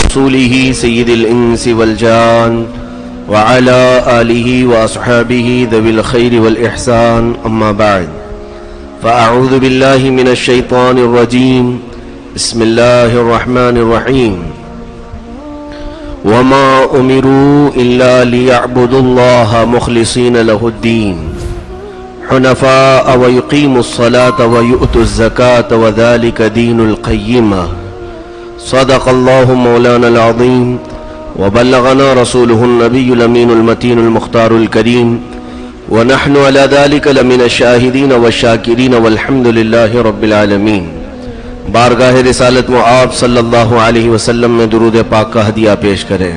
ورسوله سيد الإنس والجان وعلى آله وأصحابه ذوي الخير والإحسان أما بعد فأعوذ بالله من الشيطان الرجيم بسم الله الرحمن الرحيم وما أمروا إلا ليعبدوا الله مخلصين له الدين حنفاء ويقيموا الصلاة ويؤتوا الزكاة وذلك دين القيمة صدق الله مولانا العظيم وبلغنا رسوله النبي الأمين المتين المختار الكريم ونحن على ذلك لمن الشاهدين والشاكرين والحمد لله رب العالمين۔ بارگاہ رسالت میں آپ صلی اللہ علیہ وسلم میں درود پاک کا ہدیہ پیش کریں۔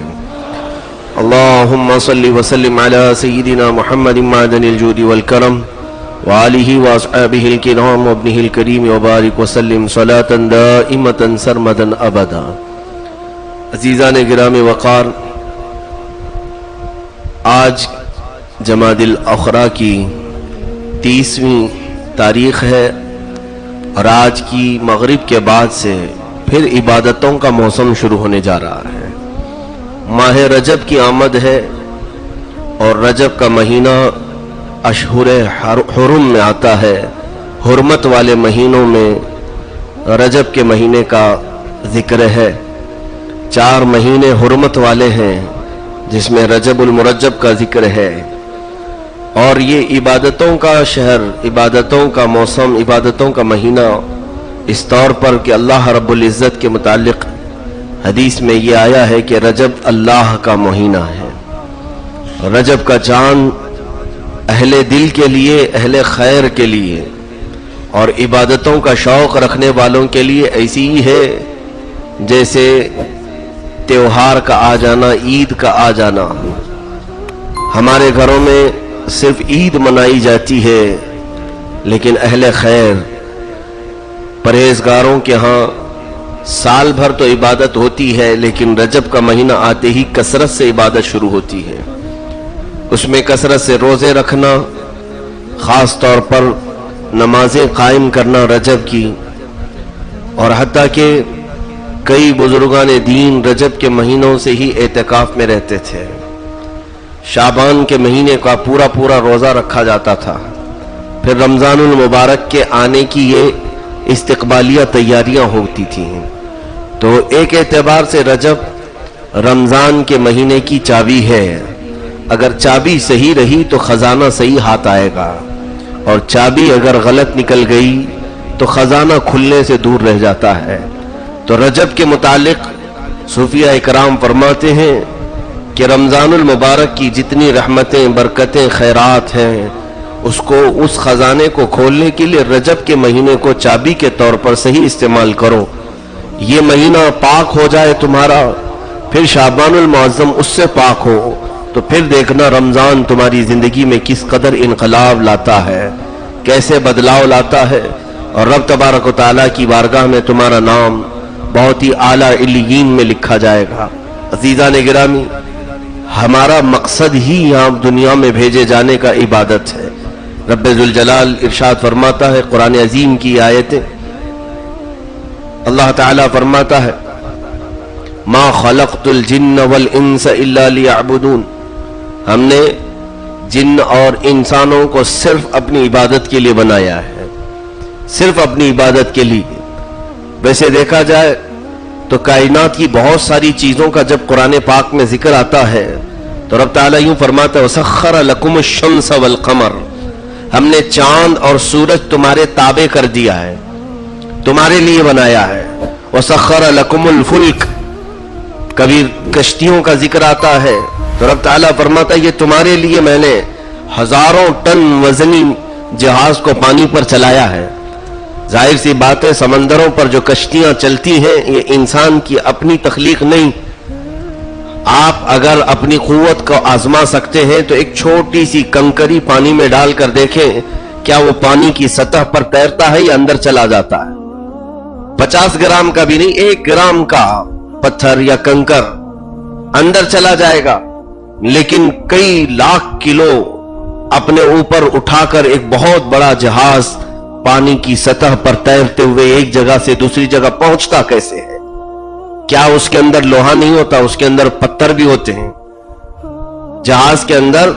اللہم صلی وسلم علی سیدنا محمد معدن الجود والکرم وآلہ واصحابہ الکرام وابنہ الکریم وبارک وسلم صلاة دائمة سرمدا ابدا۔ عزیزان گرام وقار، آج جمادی الاخرى کی 30ویں تاریخ ہے اور آج کی مغرب کے بعد سے پھر عبادتوں کا موسم شروع ہونے جا رہا ہے۔ ماہ رجب کی آمد ہے اور رجب کا مہینہ اشہر حرم میں آتا ہے۔ حرمت والے مہینوں میں رجب کے مہینے کا ذکر ہے۔ 4 مہینے حرمت والے ہیں جس میں رجب المرجب کا ذکر ہے، اور یہ عبادتوں کا شہر، عبادتوں کا موسم، عبادتوں کا مہینہ اس طور پر کہ اللہ رب العزت کے متعلق حدیث میں یہ آیا ہے کہ رجب اللہ کا مہینہ ہے۔ رجب کا چاند اہل دل کے لیے، اہل خیر کے لیے اور عبادتوں کا شوق رکھنے والوں کے لیے ایسی ہی ہے جیسے تیوہار کا آ جانا، عید کا آ جانا۔ ہمارے گھروں میں صرف عید منائی جاتی ہے، لیکن اہل خیر پرہیزگاروں کے ہاں سال بھر تو عبادت ہوتی ہے، لیکن رجب کا مہینہ آتے ہی کثرت سے عبادت شروع ہوتی ہے۔ اس میں کثرت سے روزے رکھنا، خاص طور پر نمازیں قائم کرنا رجب کی، اور حتیٰ کہ کئی بزرگان دین رجب کے مہینوں سے ہی اعتکاف میں رہتے تھے۔ شعبان کے مہینے کا پورا روزہ رکھا جاتا تھا، پھر رمضان المبارک کے آنے کی یہ استقبالیہ تیاریاں ہوتی تھیں۔ تو ایک اعتبار سے رجب رمضان کے مہینے کی چابی ہے۔ اگر چابی صحیح رہی تو خزانہ صحیح ہاتھ آئے گا، اور چابی اگر غلط نکل گئی تو خزانہ کھلنے سے دور رہ جاتا ہے۔ تو رجب کے متعلق صوفیہ اکرام فرماتے ہیں کہ رمضان المبارک کی جتنی رحمتیں، برکتیں، خیرات ہیں، اس خزانے کو کھولنے کے لیے رجب کے مہینے کو چابی کے طور پر صحیح استعمال کرو۔ یہ مہینہ پاک ہو جائے تمہارا، پھر شعبان المعظم اس سے پاک ہو، تو پھر دیکھنا رمضان تمہاری زندگی میں کس قدر انقلاب لاتا ہے، کیسے بدلاؤ لاتا ہے، اور رب تبارک و تعالیٰ کی بارگاہ میں تمہارا نام بہت ہی اعلیٰ علیین میں لکھا جائے گا۔ عزیزان گرامی، ہمارا مقصد ہی یہاں دنیا میں بھیجے جانے کا عبادت ہے۔ رب ذوالجلال ارشاد فرماتا ہے قرآن عظیم کی آیتیں، اللہ تعالیٰ فرماتا ہے ما خلقت الجن والانس الا لیعبدون، ہم نے جن اور انسانوں کو صرف اپنی عبادت کے لیے بنایا ہے، صرف اپنی عبادت کے لیے۔ ویسے دیکھا جائے تو کائنات کی بہت ساری چیزوں کا جب قرآن پاک میں ذکر آتا ہے تو رب تعالیٰ یوں فرماتا ہے وَسَخَّرَ لَكُمُ الشَّمْسَ وَالْقَمَرَ، ہم نے چاند اور سورج تمہارے تابع کر دیا ہے، تمہارے لیے بنایا ہے۔ وَسَخَّرَ لَكُمُ الْفُلْكَ، کبھی کشتیوں کا ذکر آتا ہے تو رب تعالیٰ فرماتا ہے یہ تمہارے لیے میں نے ہزاروں ٹن وزنی جہاز کو پانی پر چلایا ہے۔ ظاہر سی بات ہے سمندروں پر جو کشتیاں چلتی ہیں یہ انسان کی اپنی تخلیق نہیں۔ آپ اگر اپنی قوت کو آزما سکتے ہیں تو ایک چھوٹی سی کنکری پانی میں ڈال کر دیکھیں کیا وہ پانی کی سطح پر تیرتا ہے یا اندر چلا جاتا ہے۔ 50 گرام کا بھی نہیں، 1 گرام کا پتھر یا کنکر اندر چلا جائے گا، لیکن کئی لاکھ کلو اپنے اوپر اٹھا کر ایک بہت بڑا جہاز پانی کی سطح پر تیرتے ہوئے ایک جگہ سے دوسری جگہ پہنچتا کیسے ہے؟ کیا اس کے اندر لوہا نہیں ہوتا؟ اس کے اندر پتھر بھی ہوتے ہیں جہاز کے اندر.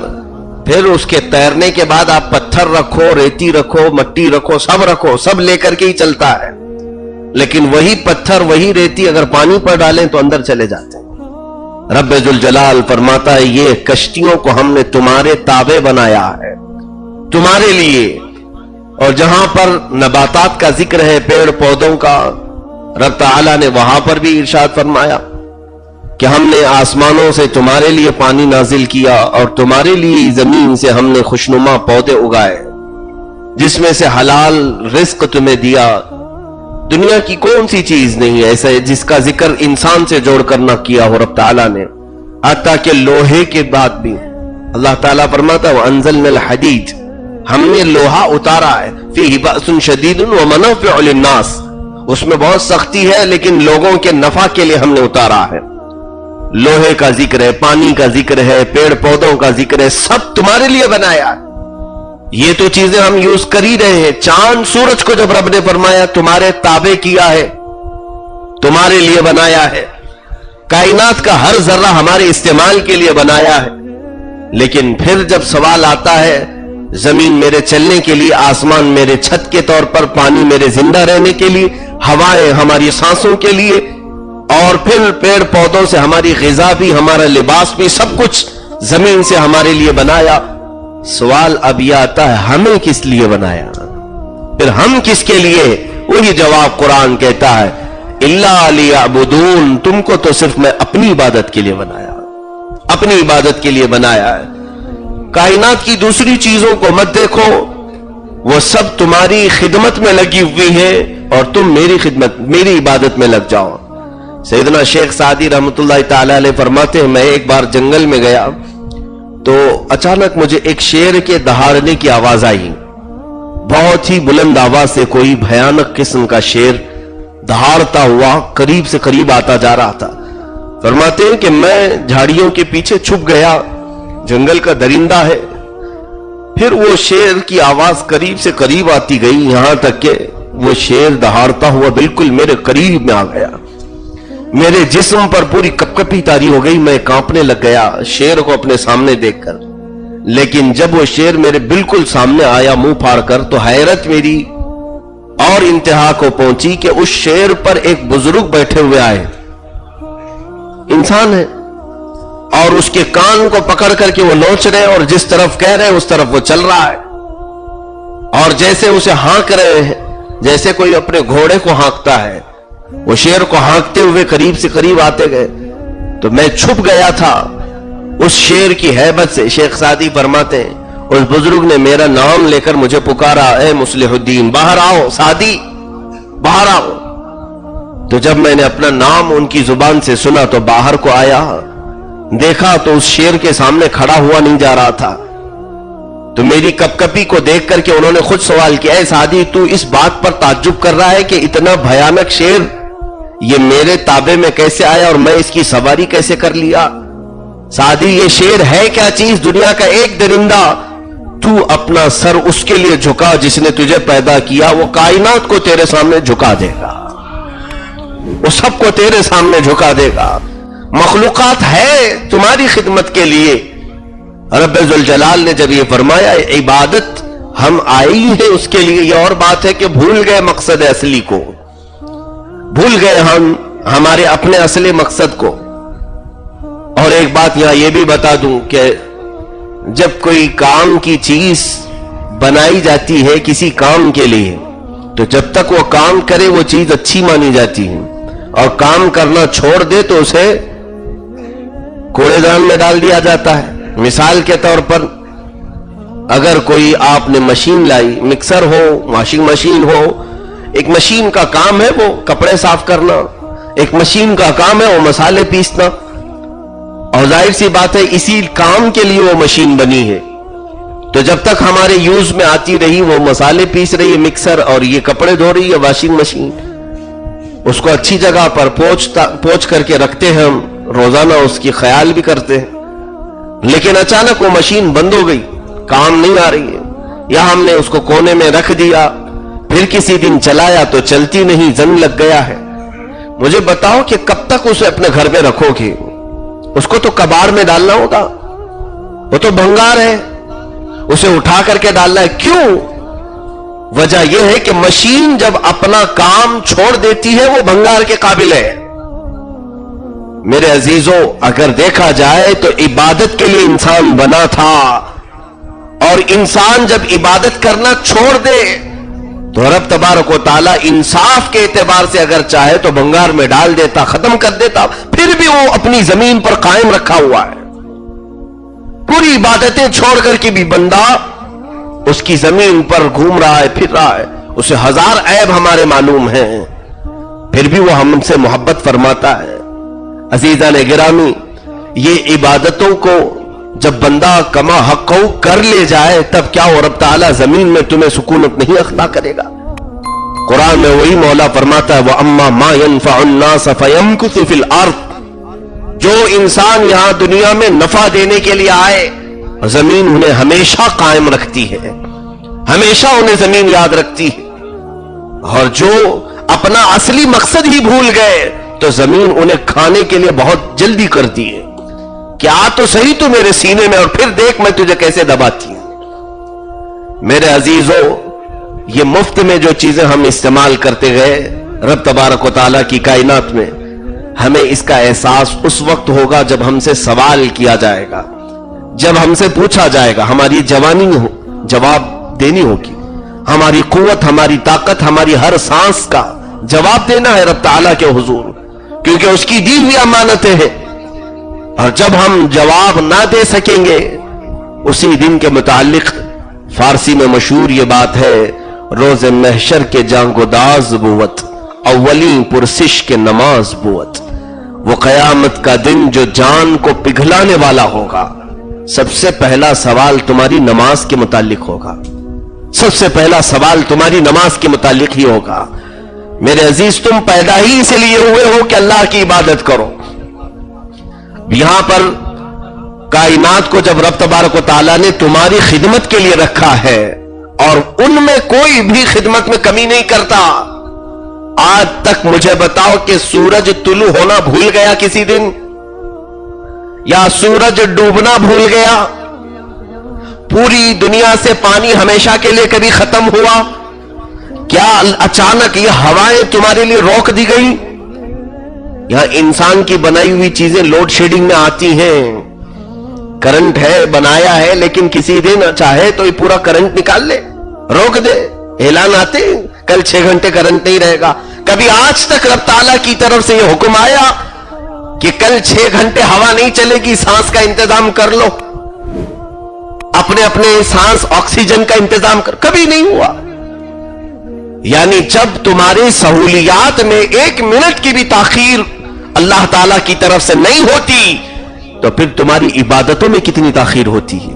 پھر اس کے تیرنے کے بعد آپ پتھر رکھو، ریتی رکھو، مٹی رکھو، سب لے کر کے ہی چلتا ہے. لیکن وہی پتھر وہی ریتی اگر پانی پر ڈالیں تو اندر چلے جاتے ہیں. رب ذوالجلال فرماتا ہے یہ کشتیوں کو ہم نے تمہارے تابع بنایا ہے، تمہارے لیے. اور جہاں پر نباتات کا ذکر ہے، پیڑ پودوں کا، رب تعالیٰ نے وہاں پر بھی ارشاد فرمایا کہ ہم نے آسمانوں سے تمہارے لیے پانی نازل کیا اور تمہارے لیے زمین سے ہم نے خوشنما پودے اگائے جس میں سے حلال رزق تمہیں دیا. دنیا کی کون سی چیز نہیں ہے ایسا جس کا ذکر انسان سے جوڑ کر نہ کیا ہو رب تعالیٰ نے. حتیٰ کہ لوہے کے بعد بھی اللہ تعالیٰ فرماتا ہے وَأَنزَلْنَا الْحَدِيدَ، ہم نے لوہا اتارا ہے، فِيهِ بَأْسٌ شَدِيدٌ وَمَنَافِعُ لِلنَّاسِ، اس میں بہت سختی ہے لیکن لوگوں کے نفع کے لیے ہم نے اتارا ہے. لوہے کا ذکر ہے، پانی کا ذکر ہے، پیڑ پودوں کا ذکر ہے، سب تمہارے لیے بنایا ہے. یہ تو چیزیں ہم یوز کر ہی رہے ہیں. چاند سورج کو جب رب نے فرمایا تمہارے تابع کیا ہے، تمہارے لیے بنایا ہے، کائنات کا ہر ذرہ ہمارے استعمال کے لیے بنایا ہے. لیکن پھر جب سوال آتا ہے زمین میرے چلنے کے لیے، آسمان میرے چھت کے طور پر، پانی میرے زندہ رہنے کے لیے، ہوائیں ہماری سانسوں کے لیے، اور پھر پیڑ پودوں سے ہماری غذا بھی، ہمارا لباس بھی، سب کچھ زمین سے ہمارے لیے بنایا. سوال اب یہ آتا ہے ہمیں کس لیے بنایا؟ پھر ہم کس کے لیے؟ وہی جواب قرآن کہتا ہے اِلَّا لِيَعْبُدُونَ، تم کو تو صرف میں اپنی عبادت کے لیے بنایا، اپنی عبادت کے لیے بنایا ہے. کائنات کی دوسری چیزوں کو مت دیکھو، وہ سب تمہاری خدمت میں لگی ہوئی ہے اور تم میری خدمت، میری عبادت میں لگ جاؤ. سیدنا شیخ سعدی رحمت اللہ تعالی علیہ فرماتے ہیں میں ایک بار جنگل میں گیا تو اچانک مجھے ایک شیر کے دہاڑنے کی آواز آئی. بہت ہی بلند آواز سے کوئی بھیانک قسم کا شیر دہاڑتا ہوا قریب سے قریب آتا جا رہا تھا. فرماتے ہیں کہ میں جھاڑیوں کے پیچھے چھپ گیا، جنگل کا درندہ ہے. پھر وہ شیر کی آواز قریب سے قریب آتی گئی، یہاں تک کہ وہ شیر دہاڑتا ہوا بالکل میرے قریب میں آ گیا. میرے جسم پر پوری کپکپی طاری ہو گئی، میں کانپنے لگ گیا شیر کو اپنے سامنے دیکھ کر. لیکن جب وہ شیر میرے بالکل سامنے آیا منہ پھاڑ کر تو حیرت میری اور انتہا کو پہنچی کہ اس شیر پر ایک بزرگ بیٹھے ہوئے آئے، انسان ہے، اور اس کے کان کو پکڑ کر کے وہ نوچ رہے اور جس طرف کہہ رہے اس طرف وہ چل رہا ہے، اور جیسے اسے ہانک رہے ہیں جیسے کوئی اپنے گھوڑے کو ہانکتا ہے. وہ شیر کو ہانکتے ہوئے قریب سے قریب آتے گئے تو میں چھپ گیا تھا اس شیر کی ہیبت سے. شیخ سعدی فرماتے ہیں اس بزرگ نے میرا نام لے کر مجھے پکارا، اے مصلح الدین باہر آؤ، سعدی باہر آؤ. تو جب میں نے اپنا نام ان کی زبان سے سنا تو باہر کو آیا، دیکھا تو اس شیر کے سامنے کھڑا ہوا نہیں جا رہا تھا. تو میری کپکپی کو دیکھ کر کے انہوں نے خود سوال کیا، اے سعدی تو اس بات پر تعجب کر رہا ہے کہ اتنا بھیانک شیر یہ میرے تابع میں کیسے آیا اور میں اس کی سواری کیسے کر لیا؟ سعدی یہ شیر ہے کیا چیز؟ دنیا کا ایک درندہ. تو اپنا سر اس کے لیے جھکا جس نے تجھے پیدا کیا، وہ کائنات کو تیرے سامنے جھکا دے گا، وہ سب کو تیرے سامنے جھکا دے گا. مخلوقات ہے تمہاری خدمت کے لیے. رب ذوالجلال نے جب یہ فرمایا عبادت ہم آئی ہیں اس کے لیے، یہ اور بات ہے کہ بھول گئے مقصد اصلی کو، بھول گئے ہم ہمارے اپنے اصل مقصد کو. اور ایک بات یہاں یہ بھی بتا دوں کہ جب کوئی کام کی چیز بنائی جاتی ہے کسی کام کے لیے تو جب تک وہ کام کرے وہ چیز اچھی مانی جاتی ہے، اور کام کرنا چھوڑ دے تو اسے کوڑے دان میں ڈال دیا جاتا ہے. مثال کے طور پر اگر کوئی آپ نے مشین لائی، مکسر ہو، واشنگ مشین ہو، ایک مشین کا کام ہے وہ کپڑے صاف کرنا، ایک مشین کا کام ہے وہ مسالے پیسنا، اور ظاہر سی بات ہے اسی کام کے لیے وہ مشین بنی ہے. تو جب تک ہمارے یوز میں آتی رہی، وہ مسالے پیس رہی ہے مکسر اور یہ کپڑے دھو رہی ہے واشنگ مشین، اس کو اچھی جگہ پر پوچھ کر کے رکھتے ہیں ہم، روزانہ اس کی خیال بھی کرتے ہیں. لیکن اچانک وہ مشین بند ہو گئی، کام نہیں آ رہی ہے، یا ہم نے اس کو کونے میں رکھ دیا، پھر کسی دن چلایا تو چلتی نہیں، زنگ لگ گیا ہے. مجھے بتاؤ کہ کب تک اسے اپنے گھر میں رکھو گے؟ اس کو تو کباڑ میں ڈالنا ہوگا، وہ تو بھنگار ہے، اسے اٹھا کر کے ڈالنا ہے۔ کیوں؟ وجہ یہ ہے کہ مشین جب اپنا کام چھوڑ دیتی ہے وہ بھنگار کے قابل ہے۔ میرے عزیزوں، اگر دیکھا جائے تو عبادت کے لیے انسان بنا تھا، اور انسان جب عبادت کرنا چھوڑ دے تو رب تبارک و تعالی انصاف کے اعتبار سے اگر چاہے تو بھنگار میں ڈال دیتا، ختم کر دیتا، پھر بھی وہ اپنی زمین پر قائم رکھا ہوا ہے۔ پوری عبادتیں چھوڑ کر کے بھی بندہ اس کی زمین پر گھوم رہا ہے، پھر رہا ہے، اسے ہزار عیب ہمارے معلوم ہیں، پھر بھی وہ ہم سے محبت فرماتا ہے۔ عزیزان گرامی، یہ عبادتوں کو جب بندہ کما حق کر لے جائے تب کیا وہ رب تعالیٰ زمین میں تمہیں سکونت نہیں عطا کرے گا؟ قرآن میں وہی مولا فرماتا ہے وَأَمَّا مَا يَنْفَعُ النَّاسَ فَيَمْكُثُ فِي الْأَرْضِ، جو انسان یہاں دنیا میں نفع دینے کے لیے آئے، زمین انہیں ہمیشہ قائم رکھتی ہے، ہمیشہ انہیں زمین یاد رکھتی ہے، اور جو اپنا اصلی مقصد ہی بھول گئے تو زمین انہیں کھانے کے لیے بہت جلدی کرتی ہے کہ آ تو صحیح تو میرے سینے میں اور پھر دیکھ میں تجھے کیسے دباتی ہوں۔ میرے عزیزوں، یہ مفت میں جو چیزیں ہم استعمال کرتے گئے، رب تبارک و تعالیٰ کی کائنات میں، ہمیں اس کا احساس اس وقت ہوگا جب ہم سے سوال کیا جائے گا، جب ہم سے پوچھا جائے گا، ہماری جوانی ہو جواب دینی ہوگی، ہماری قوت، ہماری طاقت، ہماری ہر سانس کا جواب دینا ہے رب تعالیٰ کے حضور، کیونکہ اس کی دی ہوئی امانتیں ہیں، اور جب ہم جواب نہ دے سکیں گے، اسی دن کے متعلق فارسی میں مشہور یہ بات ہے، روز محشر کے جانگوداز بوت، اولین پرسش کے نماز بوت، وہ قیامت کا دن جو جان کو پگھلانے والا ہوگا، سب سے پہلا سوال تمہاری نماز کے متعلق ہوگا، سب سے پہلا سوال تمہاری نماز کے متعلق ہی ہوگا۔ میرے عزیز، تم پیدا ہی اس لیے ہوئے ہو کہ اللہ کی عبادت کرو۔ یہاں پر کائنات کو جب رب تبارک و تعالیٰ نے تمہاری خدمت کے لیے رکھا ہے، اور ان میں کوئی بھی خدمت میں کمی نہیں کرتا، آج تک مجھے بتاؤ کہ سورج طلوع ہونا بھول گیا کسی دن، یا سورج ڈوبنا بھول گیا؟ پوری دنیا سے پانی ہمیشہ کے لیے کبھی ختم ہوا؟ کیا اچانک یہ ہوائیں تمہارے لیے روک دی گئی؟ یہاں انسان کی بنائی ہوئی چیزیں لوڈ شیڈنگ میں آتی ہیں، کرنٹ ہے، بنایا ہے، لیکن کسی دن چاہے تو یہ پورا کرنٹ نکال لے، روک دے، اعلان آتے کل 6 گھنٹے کرنٹ نہیں رہے گا۔ کبھی آج تک رب تعالیٰ کی طرف سے یہ حکم آیا کہ کل 6 گھنٹے ہوا نہیں چلے گی، سانس کا انتظام کر لو، اپنے اپنے سانس آکسیجن کا انتظام کر؟ کبھی نہیں ہوا۔ یعنی جب تمہاری سہولیات میں 1 منٹ کی بھی تاخیر اللہ تعالیٰ کی طرف سے نہیں ہوتی تو پھر تمہاری عبادتوں میں کتنی تاخیر ہوتی ہے؟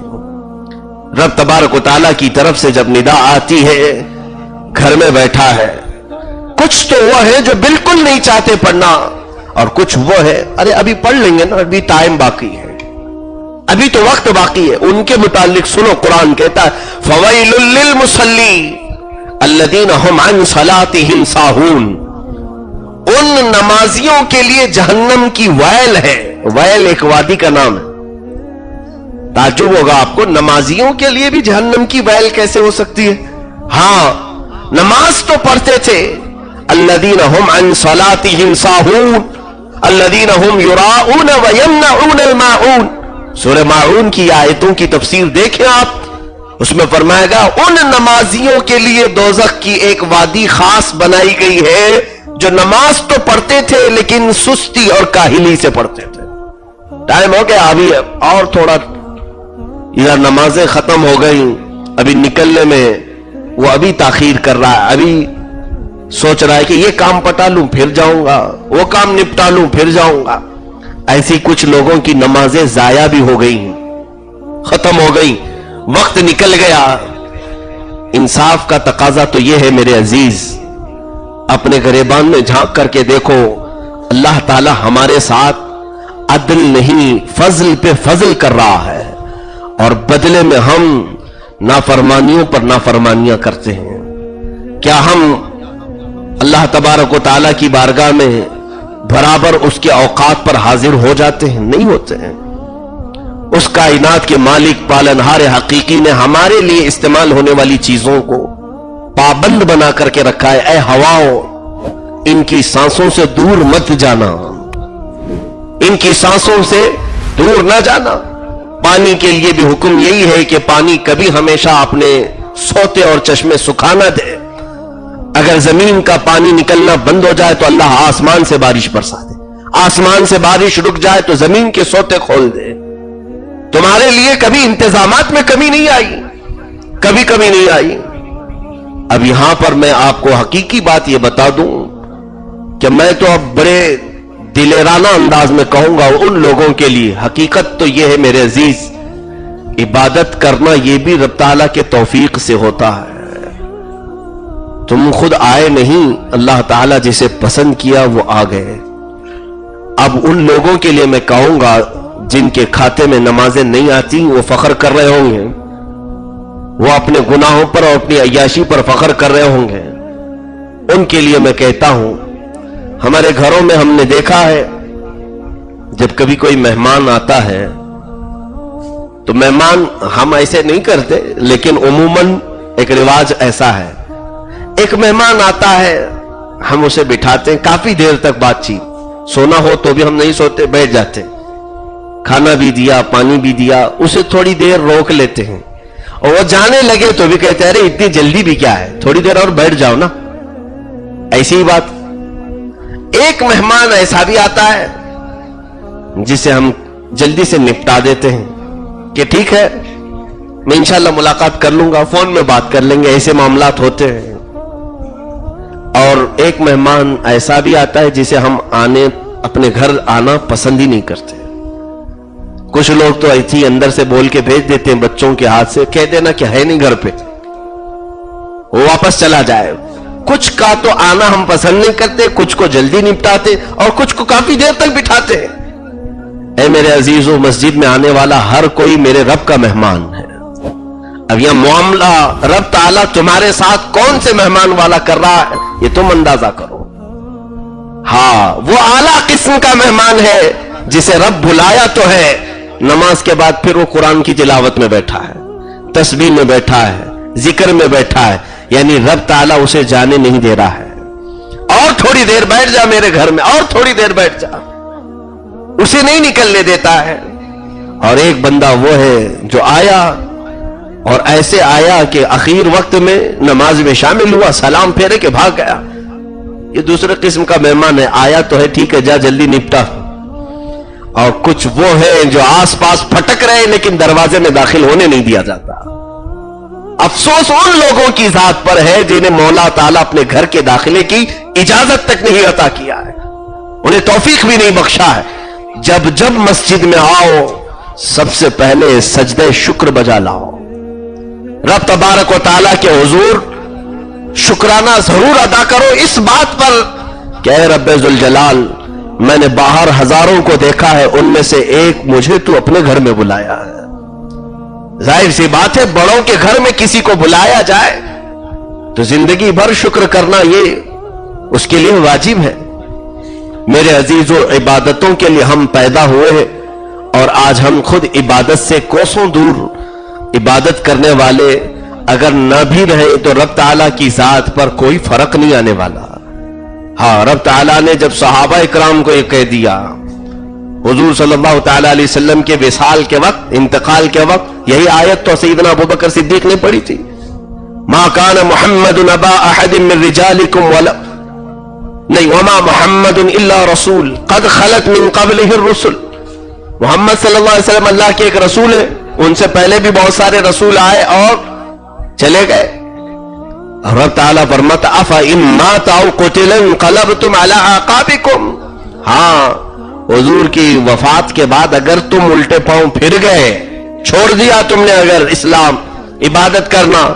رب تبارک و تعالیٰ کی طرف سے جب ندا آتی ہے، گھر میں بیٹھا ہے، کچھ تو وہ ہے جو بالکل نہیں چاہتے پڑھنا، اور کچھ وہ ہے ارے ابھی پڑھ لیں گے نا، ابھی ٹائم باقی ہے، ابھی تو وقت باقی ہے۔ ان کے متعلق سنو، قرآن کہتا ہے فَوَيْلٌ لِّلْمُصَلِّينَ الَّذِينَ هُمْ عَنْ صَلَاتِهِمْ سَاهُونَ، ان نمازیوں کے لیے جہنم کی ویل ہے۔ ویل ایک وادی کا نام ہے۔ تعجب ہوگا آپ کو، نمازیوں کے لیے بھی جہنم کی ویل کیسے ہو سکتی ہے؟ ہاں، نماز تو پڑھتے تھے، الَّذِينَ هُمْ عَنْ صَلَاتِهِمْ سَاهُونَ الَّذِينَ هُمْ يُرَاءُونَ وَيَمْنَعُونَ الْمَاعُونَ۔ سورہ ماعون کی آیتوں کی تفسیر دیکھیں آپ، اس میں فرمایا گا ان نمازیوں کے لیے دوزخ کی ایک وادی خاص بنائی گئی ہے جو نماز تو پڑھتے تھے لیکن سستی اور کاہلی سے پڑھتے تھے۔ ٹائم ہو گیا، ابھی اور تھوڑا، ادھر نمازیں ختم ہو گئی، ابھی نکلنے میں وہ ابھی تاخیر کر رہا ہے، ابھی سوچ رہا ہے کہ یہ کام پٹا لوں پھر جاؤں گا، وہ کام نپٹا لوں پھر جاؤں گا۔ ایسی کچھ لوگوں کی نمازیں ضائع بھی ہو گئی، ختم ہو گئی، وقت نکل گیا۔ انصاف کا تقاضا تو یہ ہے میرے عزیز، اپنے گریبان میں جھانک کر کے دیکھو، اللہ تعالی ہمارے ساتھ عدل نہیں فضل پہ فضل کر رہا ہے، اور بدلے میں ہم نافرمانیوں پر نافرمانیاں کرتے ہیں۔ کیا ہم اللہ تبارک و تعالیٰ کی بارگاہ میں برابر اس کے اوقات پر حاضر ہو جاتے ہیں؟ نہیں ہوتے ہیں۔ اس کائنات کے مالک پالنہار حقیقی نے ہمارے لیے استعمال ہونے والی چیزوں کو پابند بنا کر کے رکھا ہے۔ اے ہواؤں، ان کی سانسوں سے دور مت جانا، ان کی سانسوں سے دور نہ جانا۔ پانی کے لیے بھی حکم یہی ہے کہ پانی کبھی ہمیشہ اپنے سوتے اور چشمے سکھا نہ دے۔ اگر زمین کا پانی نکلنا بند ہو جائے تو اللہ آسمان سے بارش برسا دے، آسمان سے بارش رک جائے تو زمین کے سوتے کھول دے۔ تمہارے لیے کبھی انتظامات میں کمی نہیں آئی، کبھی کمی نہیں آئی۔ اب یہاں پر میں آپ کو حقیقی بات یہ بتا دوں کہ میں تو اب بڑے دلیرانہ انداز میں کہوں گا ان لوگوں کے لیے، حقیقت تو یہ ہے میرے عزیز، عبادت کرنا یہ بھی رب تعالیٰ کے توفیق سے ہوتا ہے۔ تم خود آئے نہیں، اللہ تعالیٰ جسے پسند کیا وہ آ گئے۔ اب ان لوگوں کے لیے میں کہوں گا جن کے کھاتے میں نمازیں نہیں آتی، وہ فخر کر رہے ہوں گے، وہ اپنے گناہوں پر اور اپنی عیاشی پر فخر کر رہے ہوں گے۔ ان کے لیے میں کہتا ہوں، ہمارے گھروں میں ہم نے دیکھا ہے جب کبھی کوئی مہمان آتا ہے تو مہمان ہم ایسے نہیں کرتے، لیکن عموماً ایک رواج ایسا ہے، ایک مہمان آتا ہے ہم اسے بٹھاتے ہیں، کافی دیر تک بات چیت، سونا ہو تو بھی ہم نہیں سوتے، بیٹھ جاتے، کھانا بھی دیا پانی بھی دیا، اسے تھوڑی دیر روک لیتے ہیں، اور وہ جانے لگے تو بھی کہتے ہیں ارے اتنی جلدی بھی کیا ہے، تھوڑی دیر اور بیٹھ جاؤ نا۔ ایسی ہی بات، ایک مہمان ایسا بھی آتا ہے جسے ہم جلدی سے نپٹا دیتے ہیں کہ ٹھیک ہے میں انشاءاللہ ملاقات کر لوں گا، فون میں بات کر لیں گے، ایسے معاملات ہوتے ہیں۔ اور ایک مہمان ایسا بھی آتا ہے جسے ہم اپنے گھر آنا پسند ہی نہیں کرتے۔ کچھ لوگ تو ایسی اندر سے بول کے بھیج دیتے ہیں بچوں کے ہاتھ سے، کہہ دینا کہ ہے نہیں گھر پہ، وہ واپس چلا جائے۔ کچھ کا تو آنا ہم پسند نہیں کرتے، کچھ کو جلدی نپٹاتے اور کچھ کو کافی دیر تک بٹھاتے ہیں۔ اے میرے عزیزو، مسجد میں آنے والا ہر کوئی میرے رب کا مہمان ہے۔ اب یہ معاملہ رب تعالیٰ تمہارے ساتھ کون سے مہمان والا کر رہا ہے یہ تم اندازہ کرو۔ ہاں، وہ اعلیٰ قسم کا مہمان ہے جسے رب بلایا تو ہے، نماز کے بعد پھر وہ قرآن کی تلاوت میں بیٹھا ہے، تسبیح میں بیٹھا ہے، ذکر میں بیٹھا ہے، یعنی رب تعالیٰ اسے جانے نہیں دے رہا ہے۔ اور تھوڑی دیر بیٹھ جا میرے گھر میں، اور تھوڑی دیر بیٹھ جا، اسے نہیں نکلنے دیتا ہے۔ اور ایک بندہ وہ ہے جو آیا اور ایسے آیا کہ اخیر وقت میں نماز میں شامل ہوا، سلام پھیرے کے بھاگ گیا۔ یہ دوسرے قسم کا مہمان ہے، آیا تو ہے ٹھیک ہے جا جلدی نپٹا۔ اور کچھ وہ ہیں جو آس پاس پھٹک رہے لیکن دروازے میں داخل ہونے نہیں دیا جاتا۔ افسوس ان لوگوں کی ذات پر ہے جنہیں مولا تعالیٰ اپنے گھر کے داخلے کی اجازت تک نہیں عطا کیا ہے، انہیں توفیق بھی نہیں بخشا ہے۔ جب جب مسجد میں آؤ سب سے پہلے سجدہ شکر بجا لاؤ، رب تبارک و تعالیٰ کے حضور شکرانہ ضرور ادا کرو اس بات پر کہ اے رب ذوالجلال، میں نے باہر ہزاروں کو دیکھا ہے، ان میں سے ایک مجھے تو اپنے گھر میں بلایا ہے۔ ظاہر سی بات ہے بڑوں کے گھر میں کسی کو بلایا جائے تو زندگی بھر شکر کرنا یہ اس کے لیے واجب ہے۔ میرے عزیزو، عبادتوں کے لیے ہم پیدا ہوئے ہیں اور آج ہم خود عبادت سے کوسوں دور۔ عبادت کرنے والے اگر نہ بھی رہے تو رب تعالیٰ کی ذات پر کوئی فرق نہیں آنے والا۔ ہاں، رب تعالیٰ نے جب صحابہ اکرام کو یہ کہہ دیا، حضور صلی اللہ تعالیٰ علیہ وسلم کے وصال کے وقت، انتقال کے وقت، یہی آیت تو سیدنا ابوبکر صدیق نے پڑھی تھی، ما کان محمد ابا احد من رجالکم وما محمد الا رسول قد خلت من قبلہ الرسل۔ محمد صلی اللہ علیہ وسلم اللہ کے ایک رسول ہے، ان سے پہلے بھی بہت سارے رسول آئے اور چلے گئے۔ رب تعالیٰ فرماتا افإن مات أو قتل انقلبتم على أعقابكم، ہاں حضور کی وفات کے بعد اگر تم الٹے پاؤں پھر گئے، چھوڑ دیا تم نے اگر اسلام عبادت کرنا،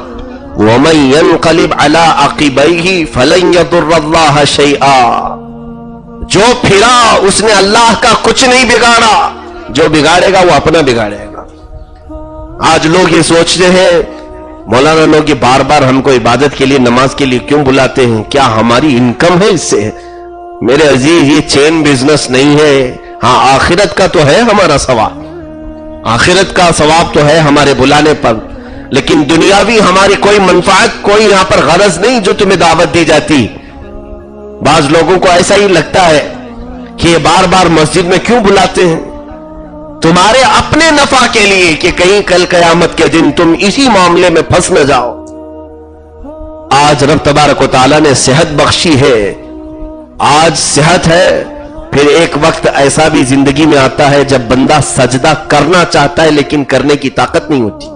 ومن ينقلب على عقبيه فلن يضر الله شيئا، جو پھرا اس نے اللہ کا کچھ نہیں بگاڑا، جو بگاڑے گا وہ اپنا بگاڑے گا۔ آج لوگ یہ سوچتے ہیں مولانا لوگ یہ بار بار ہم کو عبادت کے لیے، نماز کے لیے کیوں بلاتے ہیں؟ کیا ہماری انکم ہے اس سے؟ میرے عزیز یہ چین بزنس نہیں ہے. ہاں آخرت کا تو ہے ہمارا ثواب, آخرت کا ثواب تو ہے ہمارے بلانے پر, لیکن دنیاوی ہماری کوئی منفعت, کوئی یہاں پر غرض نہیں جو تمہیں دعوت دی جاتی. بعض لوگوں کو ایسا ہی لگتا ہے کہ یہ بار بار مسجد میں کیوں بلاتے ہیں, تمہارے اپنے نفع کے لیے کہ کہیں کل قیامت کے دن تم اسی معاملے میں پھنس نہ جاؤ. آج رب تبارک و تعالیٰ نے صحت بخشی ہے, آج صحت ہے, پھر ایک وقت ایسا بھی زندگی میں آتا ہے جب بندہ سجدہ کرنا چاہتا ہے لیکن کرنے کی طاقت نہیں ہوتی,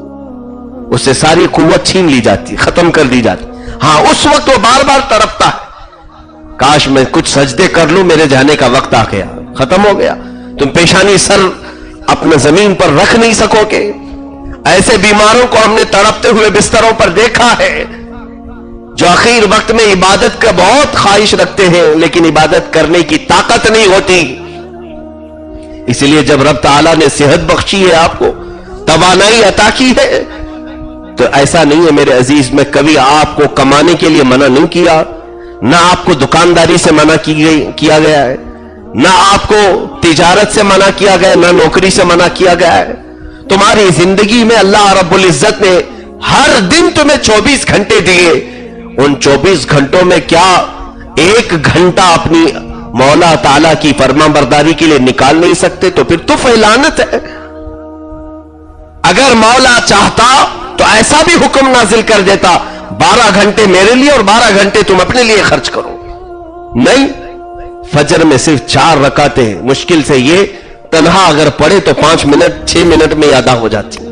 اس سے ساری قوت چھین لی جاتی, ختم کر دی جاتی. ہاں اس وقت وہ بار بار تڑپتا ہے, کاش میں کچھ سجدے کر لوں, میرے جانے کا وقت آ گیا, ختم ہو گیا. تم پیشانی سر اپنے زمین پر رکھ نہیں سکو گے. ایسے بیماروں کو ہم نے تڑپتے ہوئے بستروں پر دیکھا ہے جو آخر وقت میں عبادت کا بہت خواہش رکھتے ہیں لیکن عبادت کرنے کی طاقت نہیں ہوتی. اسی لیے جب رب تعالیٰ نے صحت بخشی ہے, آپ کو توانائی عطا کی ہے, تو ایسا نہیں ہے میرے عزیز, میں کبھی آپ کو کمانے کے لیے منع نہیں کیا, نہ آپ کو دکانداری سے منع کیا گیا ہے, نہ آپ کو تجارت سے منع کیا گیا, نہ نوکری سے منع کیا گیا ہے. تمہاری زندگی میں اللہ رب العزت نے ہر دن تمہیں 24 گھنٹے دیے, ان 24 گھنٹوں میں کیا ایک گھنٹہ اپنی مولا تعالیٰ کی فرما برداری کے لیے نکال نہیں سکتے؟ تو پھر تو لعنت ہے. اگر مولا چاہتا تو ایسا بھی حکم نازل کر دیتا 12 گھنٹے میرے لیے اور 12 گھنٹے تم اپنے لیے خرچ کرو. نہیں, فجر میں صرف 4 رکعتیں, مشکل سے یہ تنہا اگر پڑھے تو 5 منٹ 6 منٹ میں ادا ہو جاتی,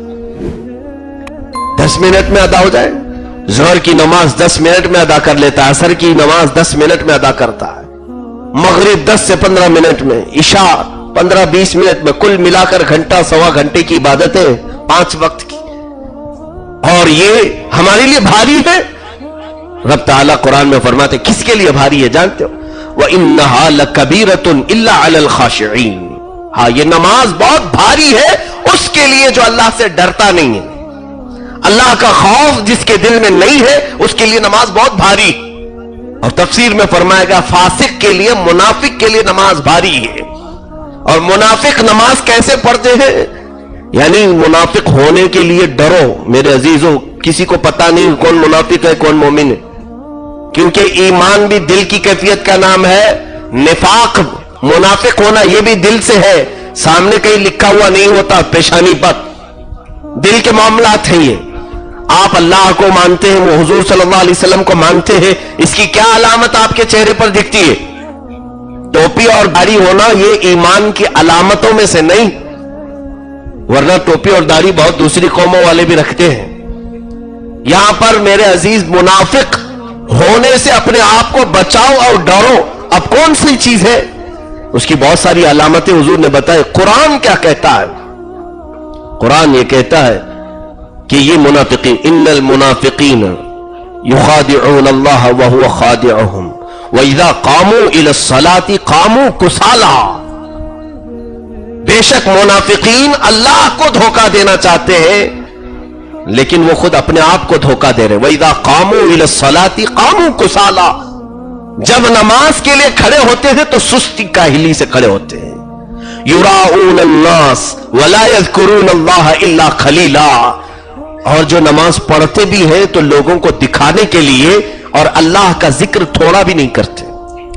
10 منٹ میں ادا ہو جائے. ظہر کی نماز 10 منٹ میں ادا کر لیتا ہے, عصر کی نماز 10 منٹ میں ادا کرتا ہے, مغرب 10 سے 15 منٹ میں, عشاء 15-20 منٹ میں, کل ملا کر گھنٹہ سوا گھنٹے کی عبادتیں 5 وقت کی. اور یہ ہمارے لیے بھاری ہے. رب تعالیٰ قرآن میں فرماتے کس کے لیے بھاری ہے جانتے ہو؟ وَإِنَّهَا لَكَبِيرَةٌ إِلَّا عَلَى الْخَاشِعِينَ. ہاں یہ نماز بہت بھاری ہے اس کے لیے جو اللہ سے ڈرتا نہیں ہے, اللہ کا خوف جس کے دل میں نہیں ہے اس کے لیے نماز بہت بھاری. اور تفسیر میں فرمایا گیا فاسق کے لیے, منافق کے لیے نماز بھاری ہے. اور منافق نماز کیسے پڑھتے ہیں؟ یعنی منافق ہونے کے لیے ڈرو میرے عزیزوں, کسی کو پتا نہیں کون منافق ہے کون مومن ہے, کیونکہ ایمان بھی دل کی کیفیت کا نام ہے, نفاق منافق ہونا یہ بھی دل سے ہے, سامنے کہیں لکھا ہوا نہیں ہوتا, پیشانی پر, دل کے معاملات ہیں یہ. آپ اللہ کو مانتے ہیں, وہ حضور صلی اللہ علیہ وسلم کو مانتے ہیں, اس کی کیا علامت آپ کے چہرے پر دکھتی ہے؟ ٹوپی اور داڑھی ہونا یہ ایمان کی علامتوں میں سے نہیں, ورنہ ٹوپی اور داڑھی بہت دوسری قوموں والے بھی رکھتے ہیں. یہاں پر میرے عزیز منافق ہونے سے اپنے آپ کو بچاؤ اور ڈرو. اب کون سی چیز ہے اس کی بہت ساری علامتیں حضور نے بتائے. قرآن کیا کہتا ہے؟ قرآن یہ کہتا ہے کہ یہ منافقین, ان المنافقین یخادعون اللہ وهو خادعهم واذا قاموا الى الصلاة قاموا کسالى. بے شک منافقین اللہ کو دھوکہ دینا چاہتے ہیں لیکن وہ خود اپنے آپ کو دھوکہ دے رہے. وَإِذَا قَامُوا إِلَى الصَّلَاةِ قَامُوا كُسَالَى. جب نماز کے لیے کھڑے ہوتے ہیں تو سستی کاہلی سے کھڑے ہوتے ہیں. يُرَاءُونَ النَّاسِ وَلَا يَذْكُرُونَ اللَّهَ إِلَّا خَلِيلًا. اور جو نماز پڑھتے بھی ہیں تو لوگوں کو دکھانے کے لیے اور اللہ کا ذکر تھوڑا بھی نہیں کرتے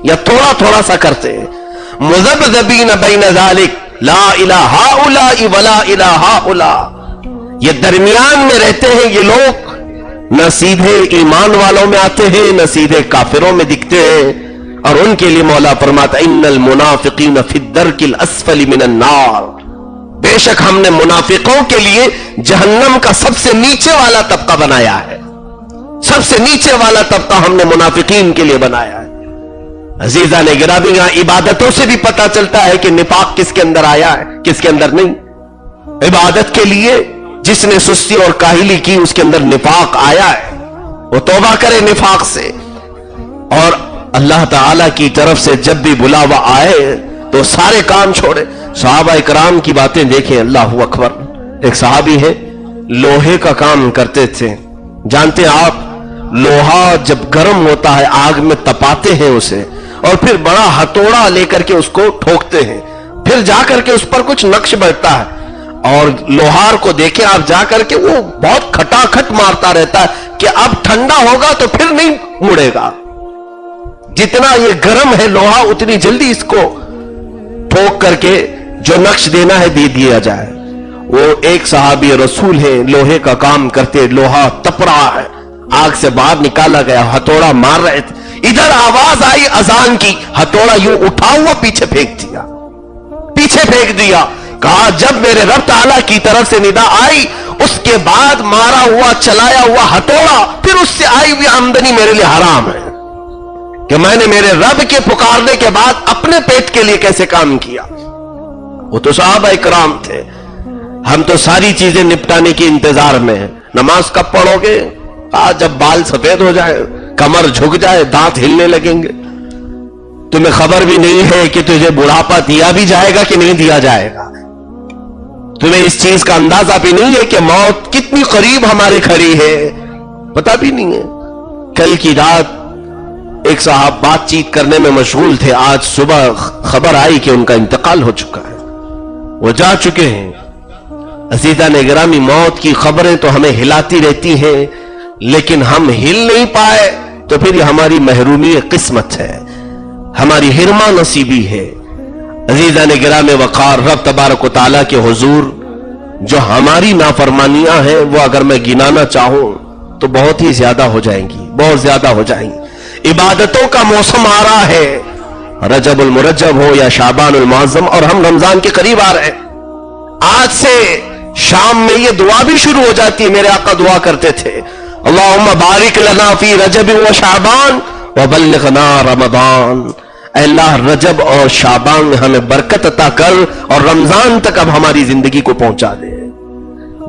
یا تھوڑا تھوڑا سا کرتے ہیں. مُذَبْذَبِينَ بَيْنَ ذَلِكَ لا الہ ہؤلاء ولا الہ ہؤلاء. یہ درمیان میں رہتے ہیں یہ لوگ, نہ سیدھے ایمان والوں میں آتے ہیں نہ سیدھے کافروں میں دکھتے ہیں. اور ان کے لیے مولا فرماتا ان المنافقین فی الدرک الاسفل من النار. بے شک ہم نے منافقوں کے لیے جہنم کا سب سے نیچے والا طبقہ بنایا ہے, سب سے نیچے والا طبقہ ہم نے منافقین کے لیے بنایا ہے. عزیزان گرامی, یہاں عبادتوں سے بھی پتا چلتا ہے کہ نفاق کس کے اندر آیا ہے کس کے اندر نہیں. عبادت کے لیے جس نے سستی اور کاہلی کی اس کے اندر نفاق آیا ہے, وہ توبہ کرے نفاق سے. اور اللہ تعالی کی طرف سے جب بھی بلاوا آئے تو سارے کام چھوڑے. صحابہ اکرام کی باتیں دیکھیں, اللہ اکبر. ایک صحابی ہے لوہے کا کام کرتے تھے, جانتے ہیں آپ لوہا جب گرم ہوتا ہے آگ میں تپاتے ہیں اسے, اور پھر بڑا ہتھوڑا لے کر کے اس کو ٹھوکتے ہیں، پھر جا کر کے اس پر کچھ نقش بیٹھتا ہے، اور لوہار کو دیکھیں آپ جا کر کے وہ بہت کھٹا کھٹ مارتا رہتا ہے کہ اب ٹھنڈا ہوگا تو پھر نہیں مڑے گا، جتنا یہ گرم ہے لوہا اتنی جلدی اس کو ٹھوک کر کے جو نقش دینا ہے دے دیا جائے۔ وہ ایک صحابی رسول ہے، لوہے کا کام کرتے، لوہا تپ رہا ہے، آگ سے باہر نکالا گیا، ہتھوڑا مار رہے تھے، ادھر آواز آئی اذان کی، ہتھوڑا یوں اٹھا ہوا پیچھے پھینک دیا، کہا جب میرے رب تعالیٰ کی طرف سے ندا آئی اس کے بعد مارا ہوا چلایا ہوا ہتھوڑا پھر اس سے آئی ہوئی آمدنی میرے لیے حرام ہے، کہ میں نے میرے رب کے پکارنے کے بعد اپنے پیٹ کے لیے کیسے کام کیا۔ وہ تو صحابہ اکرام تھے، ہم تو ساری چیزیں نپٹانے کے انتظار میں ہیں۔ نماز کب پڑھو گے؟ جب بال سفید ہو جائے، کمر جھک جائے، دانت ہلنے لگیں گے۔ تمہیں خبر بھی نہیں ہے کہ تجھے بڑھاپا دیا بھی جائے گا کہ نہیں دیا جائے گا، تمہیں اس چیز کا اندازہ بھی نہیں ہے کہ موت کتنی قریب ہمارے کھڑی ہے، پتہ بھی نہیں ہے۔ کل کی رات ایک صاحب بات چیت کرنے میں مشغول تھے، آج صبح خبر آئی کہ ان کا انتقال ہو چکا ہے، وہ جا چکے ہیں۔ عزیزان گرامی، موت کی خبریں تو ہمیں ہلاتی رہتی ہیں، لیکن ہم ہل نہیں پائے تو پھر یہ ہماری محرومی قسمت ہے، ہماری حرمہ نصیبی ہے۔ عزیزان گرامی وقار، رب تبارک و تعالیٰ کے حضور جو ہماری نافرمانیاں ہیں وہ اگر میں گنانا چاہوں تو بہت ہی زیادہ ہو جائیں گی، بہت زیادہ ہو جائیں گی۔ عبادتوں کا موسم آ رہا ہے، رجب المرجب ہو یا شعبان المعظم، اور ہم رمضان کے قریب آ رہے ہیں۔ آج سے شام میں یہ دعا بھی شروع ہو جاتی ہے، میرے آقا دعا کرتے تھے، اللہم بارک لنا فی رجب و شعبان وبلغنا رمضان۔ اے اللہ، رجب اور شعبان میں ہمیں برکت عطا کر اور رمضان تک اب ہماری زندگی کو پہنچا دے۔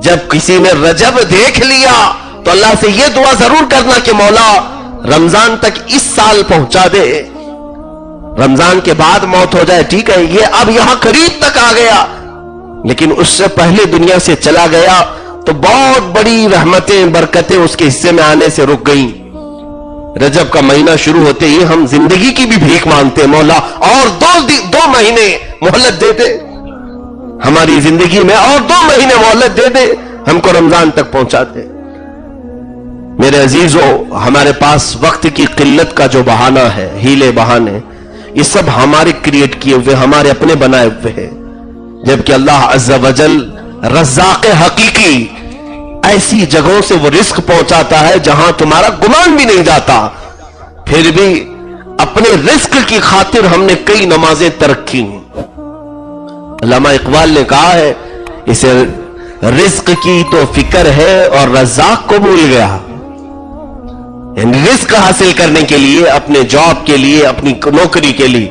جب کسی نے رجب دیکھ لیا تو اللہ سے یہ دعا ضرور کرنا کہ مولا رمضان تک اس سال پہنچا دے، رمضان کے بعد موت ہو جائے ٹھیک ہے، یہ اب یہاں قریب تک آ گیا، لیکن اس سے پہلے دنیا سے چلا گیا تو بہت بڑی رحمتیں برکتیں اس کے حصے میں آنے سے رک گئیں۔ رجب کا مہینہ شروع ہوتے ہی ہم زندگی کی بھی بھیک مانگتے، مولا اور دو مہینے مہلت دے دے ہماری زندگی میں، اور 2 مہینے مہلت دے دے، ہم کو رمضان تک پہنچا دے۔ میرے عزیزو، ہمارے پاس وقت کی قلت کا جو بہانہ ہے، ہیلے بہانے، یہ سب ہمارے کریٹ کیے ہوئے، ہمارے اپنے بنائے ہوئے ہیں، جبکہ اللہ عز و جل رزاق حقیقی ایسی جگہوں سے وہ رزق پہنچاتا ہے جہاں تمہارا گمان بھی نہیں جاتا۔ پھر بھی اپنے رزق کی خاطر ہم نے کئی نمازیں ترک کی۔ علامہ اقبال نے کہا ہے، اسے رزق کی تو فکر ہے اور رزاق کو بھول گیا۔ یعنی رزق حاصل کرنے کے لیے، اپنے جاب کے لیے، اپنی نوکری کے لیے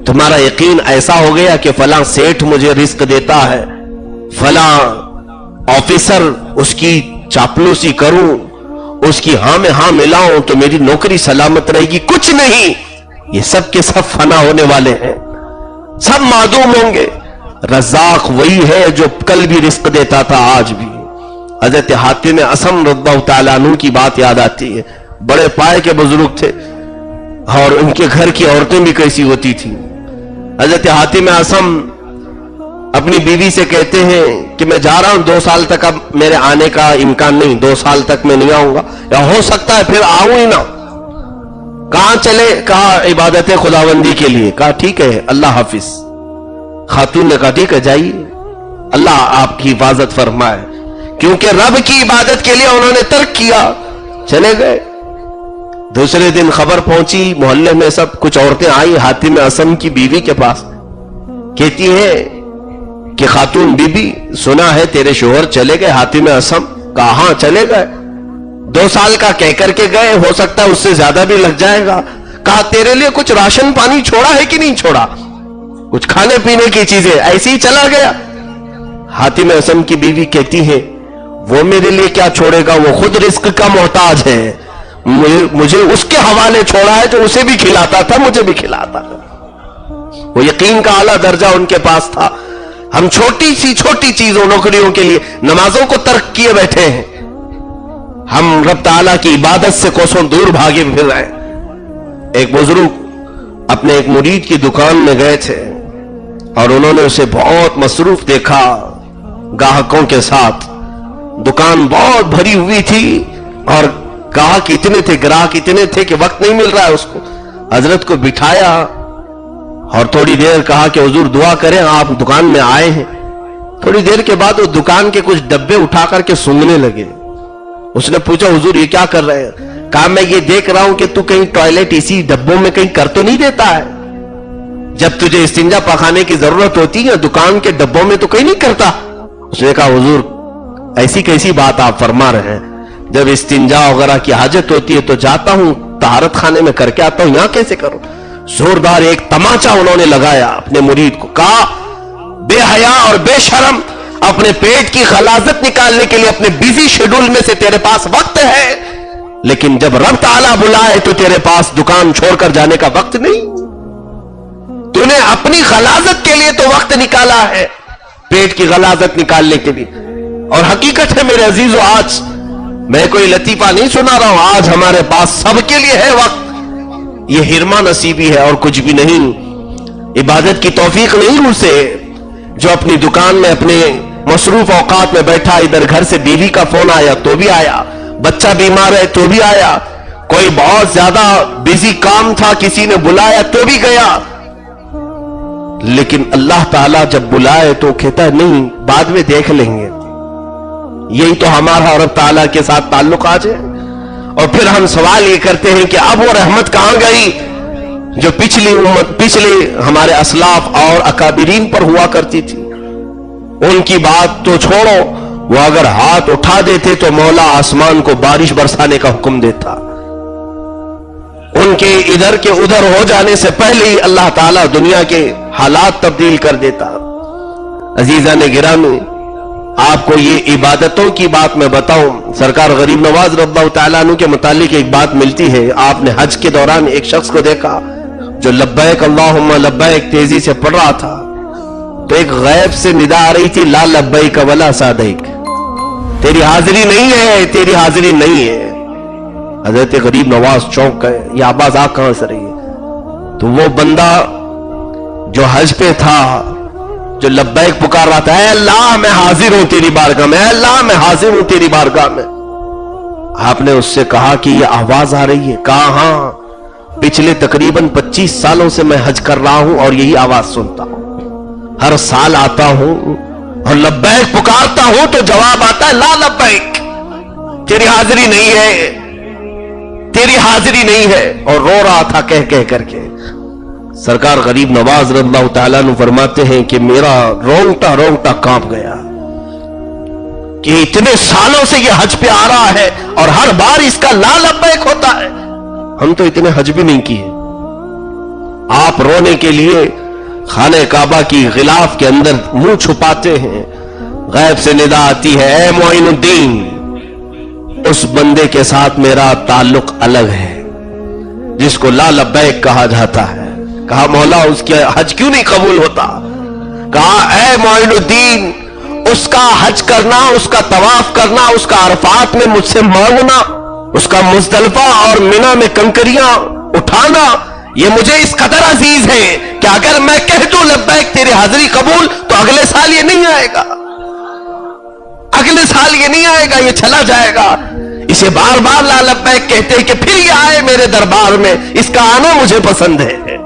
تمہارا یقین ایسا ہو گیا کہ فلاں سیٹھ مجھے رزق دیتا ہے، فلاں آفیسر اس کی چاپلوسی کروں، اس کی ہاں میں ہاں ملاؤں تو میری نوکری سلامت رہے گی۔ کچھ نہیں، یہ سب کے سب فنا ہونے والے ہیں، سب معدوم ہوں گے۔ رزاق وہی ہے جو کل بھی رزق دیتا تھا، آج بھی۔ حضرت حاتم اصم رضی اللہ تعالیٰ عنہ کی بات یاد آتی ہے، بڑے پائے کے بزرگ تھے اور ان کے گھر کی عورتیں بھی کیسی ہوتی تھیں۔ حضرت حاتم اصم اپنی بیوی سے کہتے ہیں کہ میں جا رہا ہوں، 2 سال تک اب میرے آنے کا امکان نہیں، 2 سال تک میں نہیں آؤں گا، یا ہو سکتا ہے پھر آؤں ہی نہ۔ کہاں چلے؟ کہا عبادت خداوندی کے لیے۔ کہا ٹھیک ہے، اللہ حافظ۔ خاتون نے کہا ٹھیک ہے جائیے، اللہ آپ کی حفاظت فرمائے، کیونکہ رب کی عبادت کے لیے انہوں نے ترک کیا، چلے گئے۔ دوسرے دن خبر پہنچی محلے میں، سب کچھ عورتیں آئی حاتم اصم کی بیوی کے پاس، کہتی ہیں کہ خاتون بی بی، سنا ہے تیرے شوہر چلے گئے حاتم اصم؟ کہا ہاں چلے گئے، 2 سال کا کہہ کر کے گئے، ہو سکتا ہے اس سے زیادہ بھی لگ جائے گا۔ کہا تیرے لیے کچھ راشن پانی چھوڑا ہے کہ نہیں چھوڑا، کچھ کھانے پینے کی چیزیں؟ ایسے ہی چلا گیا۔ حاتم اصم کی بیوی کہتی ہے وہ میرے لیے کیا چھوڑے گا، وہ خود رزق کا محتاج ہے، مجھے اس کے حوالے چھوڑا ہے جو اسے بھی کھلاتا تھا مجھے بھی کھلاتا تھا۔ وہ یقین کا اعلیٰ درجہ ان کے پاس تھا۔ ہم چھوٹی سی چھوٹی چیزوں، نوکریوں کے لیے، نمازوں کو ترک کیے بیٹھے ہیں، ہم رب تعالیٰ کی عبادت سے کوسوں دور بھاگے پھر رہے ہیں۔ ایک بزرگ اپنے ایک مرید کی دکان میں گئے تھے اور انہوں نے اسے بہت مصروف دیکھا گاہکوں کے ساتھ. دکان بہت بھری ہوئی تھی اور گاہک اتنے تھے, گراہک اتنے تھے کہ وقت نہیں مل رہا ہے اس کو. حضرت کو بٹھایا اور تھوڑی دیر کہا کہ حضور دعا کریں, آپ دکان میں آئے ہیں. تھوڑی دیر کے بعد وہ دکان کے کچھ ڈبے اٹھا کر کے سونگنے لگے. اس نے پوچھا حضور یہ کیا کر رہے ہیں؟ کہا میں یہ دیکھ رہا ہوں کہ تو کہیں ٹوائلٹ اسی ڈبوں میں کہیں کر تو نہیں دیتا ہے. جب تجھے استنجا پخانے کی ضرورت ہوتی ہے دکان کے ڈبوں میں تو کہیں نہیں کرتا. اس نے کہا حضور ایسی کیسی بات آپ فرما رہے ہیں, جب استنجا وغیرہ کی حاجت ہوتی ہے تو جاتا ہوں طہارت خانے میں کر کے آتا ہوں, یہاں کیسے کروں؟ زوردار ایک تماچا انہوں نے لگایا اپنے مرید کو. کہا بے حیا اور بے شرم, اپنے پیٹ کی غلاظت نکالنے کے لیے اپنے بیزی شیڈول میں سے تیرے پاس وقت ہے, لیکن جب رب تعالیٰ بلائے تو تیرے پاس دکان چھوڑ کر جانے کا وقت نہیں. تو نے اپنی غلاظت کے لیے تو وقت نکالا ہے, پیٹ کی غلاظت نکالنے کے لیے. اور حقیقت ہے میرے عزیزو, آج میں کوئی لطیفہ نہیں سنا رہا ہوں, آج ہمارے پاس سب کے لیے ہے وقت. یہ ہرما نصیبی ہے اور کچھ بھی نہیں. عبادت کی توفیق نہیں اسے جو اپنی دکان میں اپنے مصروف اوقات میں بیٹھا, ادھر گھر سے بیوی کا فون آیا تو بھی آیا, بچہ بیمار ہے تو بھی آیا, کوئی بہت زیادہ بزی کام تھا کسی نے بلایا تو بھی گیا. لیکن اللہ تعالیٰ جب بلائے تو کہتا ہے نہیں بعد میں دیکھ لیں گے. یہی تو ہمارا اور رب تعالیٰ کے ساتھ تعلق آج ہے. اور پھر ہم سوال یہ کرتے ہیں کہ اب وہ رحمت کہاں گئی جو پچھلی ہمارے اسلاف اور اکابرین پر ہوا کرتی تھی. ان کی بات تو چھوڑو, وہ اگر ہاتھ اٹھا دیتے تو مولا آسمان کو بارش برسانے کا حکم دیتا. ان کے ادھر کے ادھر ہو جانے سے پہلے ہی اللہ تعالیٰ دنیا کے حالات تبدیل کر دیتا. عزیزان گرامی, آپ کو یہ عبادتوں کی بات میں بتاؤں, سرکار غریب نواز رضی اللہ تعالیٰ عنہ کے متعلق ایک بات ملتی ہے. آپ نے حج کے دوران ایک شخص کو دیکھا جو لبیک اللہم لبیک تیزی سے پڑھ رہا تھا, تو ایک غیب سے ندا آ رہی تھی لا لبیک ولا سعدیک, تیری حاضری نہیں ہے, تیری حاضری نہیں ہے. حضرت غریب نواز چونک گئے, یہ آواز آ کہاں سے رہی ہے؟ تو وہ بندہ جو حج پہ تھا جو لبیک پکار رہا تھا, اے اللہ میں حاضر ہوں تیری بارگاہ میں, اے اللہ میں حاضر ہوں تیری بارگاہ میں. آپ نے اس سے کہا کہ یہ آواز آ رہی ہے؟ کہا ہاں, پچھلے تقریباً 25 سالوں سے میں حج کر رہا ہوں اور یہی آواز سنتا ہوں. ہر سال آتا ہوں اور لبیک پکارتا ہوں تو جواب آتا ہے لا لبیک, تیری حاضری نہیں ہے, تیری حاضری نہیں ہے. اور رو رہا تھا کہہ کہہ کر کے. سرکار غریب نواز رضی اللہ تعالیٰ عنہ فرماتے ہیں کہ میرا رونگٹا رونگٹا کانپ گیا کہ اتنے سالوں سے یہ حج پہ آ رہا ہے اور ہر بار اس کا لا لبیک ہوتا ہے. ہم تو اتنے حج بھی نہیں کیے. آپ رونے کے لیے خانہ کعبہ کی غلاف کے اندر منہ چھپاتے ہیں, غیب سے ندا آتی ہے اے معین الدین, اس بندے کے ساتھ میرا تعلق الگ ہے جس کو لا لبیک کہا جاتا ہے. کہا مولا اس کے حج کیوں نہیں قبول ہوتا؟ کہا اے معین الدین, اس کا حج کرنا, اس کا طواف کرنا, اس کا عرفات میں مجھ سے مانگنا, اس کا مزدلفہ اور منی میں کنکریاں اٹھانا, یہ مجھے اس قدر عزیز ہے کہ اگر میں کہہ دوں لبیک تیری حاضری قبول تو اگلے سال یہ نہیں آئے گا, اگلے سال یہ نہیں آئے گا, یہ چلا جائے گا. اسے بار بار لا لبیک کہتے ہیں کہ پھر یہ آئے میرے دربار میں, اس کا آنا مجھے پسند ہے.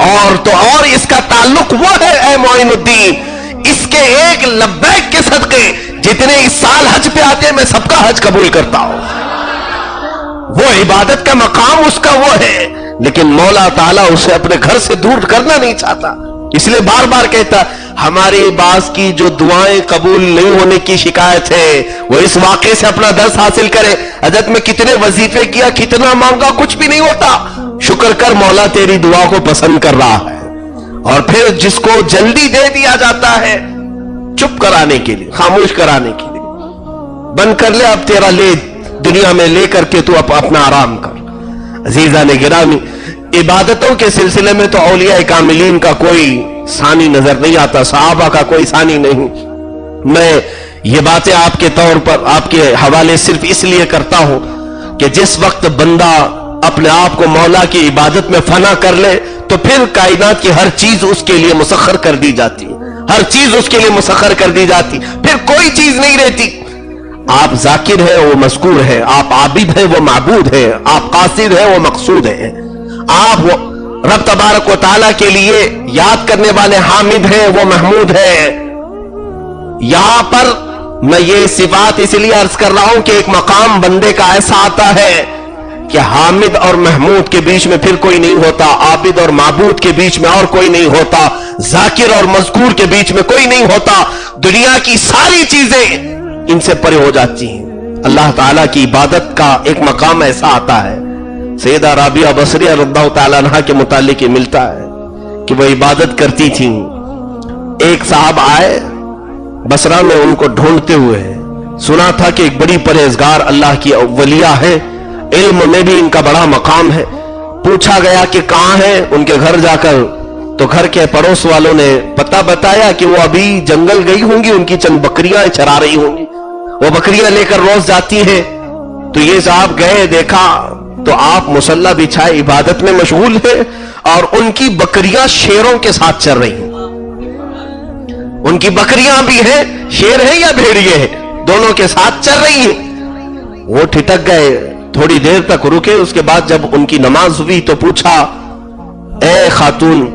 اور تو اور اس کا تعلق وہ ہے اے معین الدین, اس کے ایک لبیک کے صدقے جتنے اس سال حج پہ آتے ہیں میں سب کا حج قبول کرتا ہوں. وہ عبادت کا مقام اس کا وہ ہے, لیکن مولا تعالیٰ اسے اپنے گھر سے دور کرنا نہیں چاہتا, اس لیے بار بار کہتا ہماری باز کی جو دعائیں قبول نہیں ہونے کی شکایت ہے وہ اس واقعے سے اپنا درس حاصل کرے. حضرت میں کتنے وظیفے کیا, کتنا مانگا, کچھ بھی نہیں ہوتا. شکر کر مولا تیری دعا کو پسند کر رہا ہے. اور پھر جس کو جلدی دے دیا جاتا ہے چپ کرانے کے لیے, خاموش کرانے کے لیے, بند کر لے اب تیرا لے دنیا میں لے کر کے تو اپنا آرام کر. عزیزان گرامی, عبادتوں کے سلسلے میں تو اولیاء کاملین کا کوئی ثانی نظر نہیں آتا, صحابہ کا کوئی ثانی نہیں. میں یہ باتیں آپ کے طور پر آپ کے حوالے صرف اس لیے کرتا ہوں کہ جس وقت بندہ اپنے آپ کو مولا کی عبادت میں فنا کر لے تو پھر کائنات کی ہر چیز اس کے لیے مسخر کر دی جاتی، ہر چیز اس کے لیے مسخر کر دی جاتی، پھر کوئی چیز نہیں رہتی۔ آپ ذاکر ہے وہ مذکور ہے، آپ عابد ہے وہ معبود ہے، آپ قاصد ہے وہ مقصود ہے، آپ رب تبارک و تعالیٰ کے لیے یاد کرنے والے حامد ہیں وہ محمود ہے۔ یہاں پر میں یہ صفات اس لیے عرض کر رہا ہوں کہ ایک مقام بندے کا ایسا آتا ہے کہ حامد اور محمود کے بیچ میں پھر کوئی نہیں ہوتا، عابد اور معبود کے بیچ میں اور کوئی نہیں ہوتا، ذاکر اور مذکور کے بیچ میں کوئی نہیں ہوتا، دنیا کی ساری چیزیں ان سے پرے ہو جاتی ہیں۔ اللہ تعالیٰ کی عبادت کا ایک مقام ایسا آتا ہے، سیدہ رابعہ بصریہ رضی اللہ تعالیٰ عنہ کے متعلق یہ ملتا ہے کہ وہ عبادت کرتی تھیں۔ ایک صاحب آئے بصرہ میں ان کو ڈھونڈتے ہوئے، سنا تھا کہ ایک بڑی پرہیزگار اللہ کی ولیہ ہے، علم میں بھی ان کا بڑا مقام ہے۔ پوچھا گیا کہ کہاں ہے، ان کے گھر جا کر تو گھر کے پڑوس والوں نے پتہ بتایا کہ وہ ابھی جنگل گئی ہوں گی، ان کی چند بکریاں چرا رہی ہوں گی، وہ بکریاں لے کر روز جاتی ہیں۔ تو یہ صاحب گئے، دیکھا تو آپ مصلی بچھائے عبادت میں مشغول ہیں اور ان کی بکریاں شیروں کے ساتھ چر رہی ہیں۔ ان کی بکریاں بھی ہیں، شیر ہیں یا بھیڑیے ہیں، دونوں کے ساتھ چر رہی ہیں۔ وہ ٹھٹک گئے، تھوڑی دیر تک رکے، اس کے بعد جب ان کی نماز ہوئی تو پوچھا، اے خاتون،